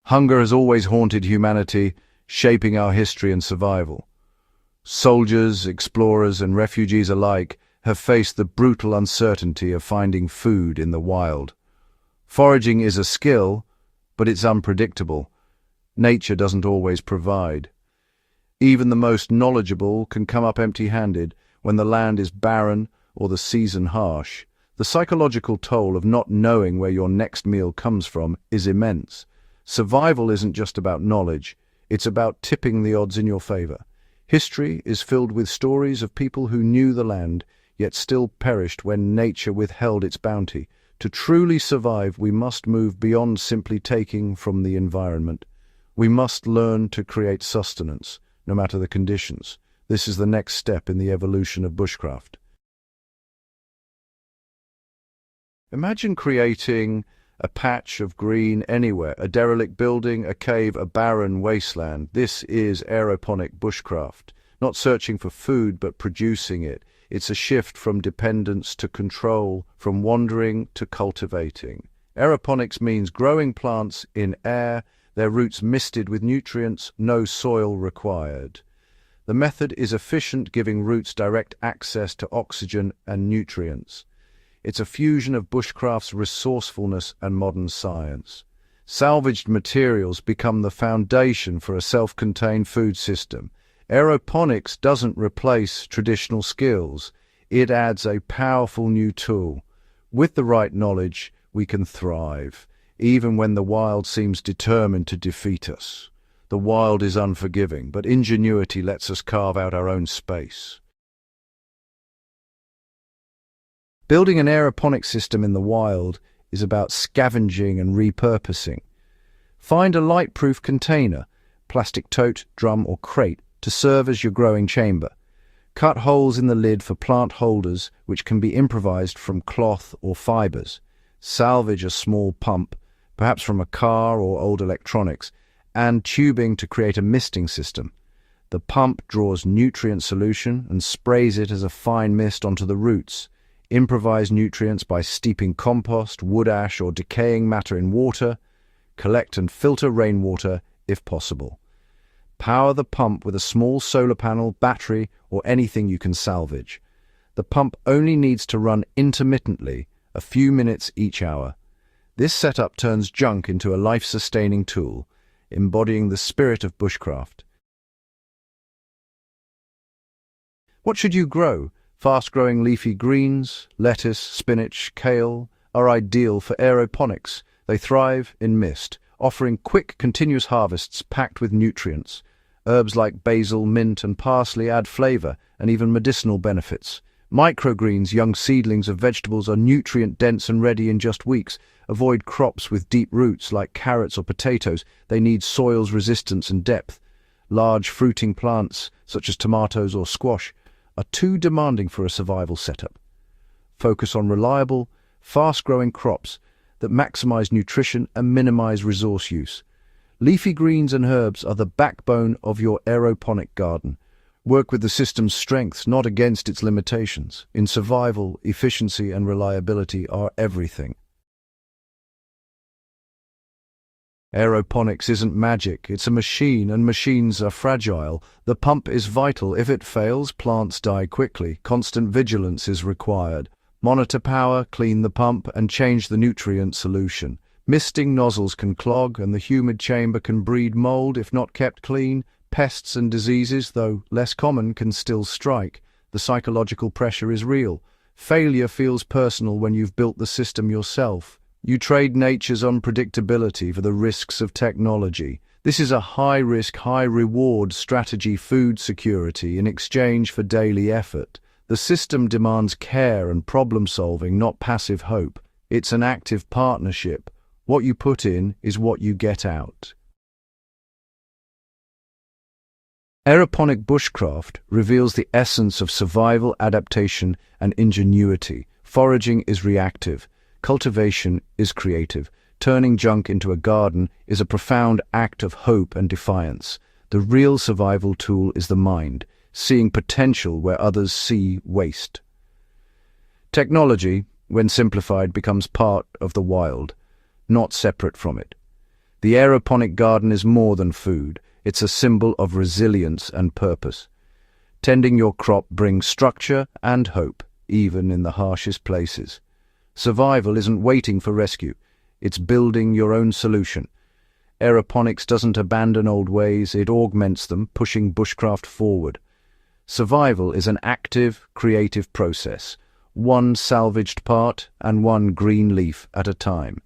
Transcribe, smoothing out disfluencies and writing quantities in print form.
Hunger has always haunted humanity, shaping our history and survival. Soldiers, explorers, and refugees alike have faced the brutal uncertainty of finding food in the wild. Foraging is a skill, but it's unpredictable. Nature doesn't always provide. Even the most knowledgeable can come up empty-handed when the land is barren or the season harsh. The psychological toll of not knowing where your next meal comes from is immense. Survival isn't just about knowledge, it's about tipping the odds in your favor. History is filled with stories of people who knew the land, yet still perished when nature withheld its bounty. To truly survive, we must move beyond simply taking from the environment. We must learn to create sustenance, no matter the conditions. This is the next step in the evolution of bushcraft. Imagine creating a patch of green anywhere, a derelict building, a cave, a barren wasteland. This is aeroponic bushcraft, not searching for food but producing it. It's a shift from dependence to control, from wandering to cultivating. Aeroponics means growing plants in air, their roots misted with nutrients, no soil required. The method is efficient, giving roots direct access to oxygen and nutrients. It's a fusion of bushcraft's resourcefulness and modern science. Salvaged materials become the foundation for a self-contained food system. Aeroponics doesn't replace traditional skills. It adds a powerful new tool. With the right knowledge, we can thrive, even when the wild seems determined to defeat us. The wild is unforgiving, but ingenuity lets us carve out our own space. Building an aeroponic system in the wild is about scavenging and repurposing. Find a light-proof container, plastic tote, drum, or crate, to serve as your growing chamber. Cut holes in the lid for plant holders, which can be improvised from cloth or fibers. Salvage a small pump, perhaps from a car or old electronics, and tubing to create a misting system. The pump draws nutrient solution and sprays it as a fine mist onto the roots. Improvise nutrients by steeping compost, wood ash, or decaying matter in water. Collect and filter rainwater if possible. Power the pump with a small solar panel, battery, or anything you can salvage. The pump only needs to run intermittently, a few minutes each hour. This setup turns junk into a life-sustaining tool, embodying the spirit of bushcraft. What should you grow? Fast-growing leafy greens, lettuce, spinach, kale are ideal for aeroponics. They thrive in mist, offering quick, continuous harvests packed with nutrients. Herbs like basil, mint, and parsley add flavor and even medicinal benefits. Microgreens, young seedlings of vegetables, are nutrient-dense and ready in just weeks. Avoid crops with deep roots like carrots or potatoes. They need soil's resistance and depth. Large fruiting plants, such as tomatoes or squash, are too demanding for a survival setup. Focus on reliable, fast-growing crops that maximize nutrition and minimize resource use. Leafy greens and herbs are the backbone of your aeroponic garden. Work with the system's strengths, not against its limitations. In survival, efficiency and reliability are everything. Aeroponics isn't magic, it's a machine, and machines are fragile. The pump is vital. If it fails, plants die quickly. Constant vigilance is required. Monitor power, clean the pump, and change the nutrient solution. Misting nozzles can clog, and the humid chamber can breed mold if not kept clean. Pests and diseases, though less common, can still strike. The psychological pressure is real. Failure feels personal when you've built the system yourself. You trade nature's unpredictability for the risks of technology. This is a high-risk, high-reward strategy: food security in exchange for daily effort. The system demands care and problem-solving, not passive hope. It's an active partnership. What you put in is what you get out. Aeroponic bushcraft reveals the essence of survival, adaptation, and ingenuity. Foraging is reactive. Cultivation is creative. Turning junk into a garden is a profound act of hope and defiance. The real survival tool is the mind, seeing potential where others see waste. Technology, when simplified, becomes part of the wild, not separate from it. The aeroponic garden is more than food. It's a symbol of resilience and purpose. Tending your crop brings structure and hope, even in the harshest places. Survival isn't waiting for rescue. It's building your own solution. Aeroponics doesn't abandon old ways, it augments them, pushing bushcraft forward. Survival is an active, creative process, one salvaged part and one green leaf at a time.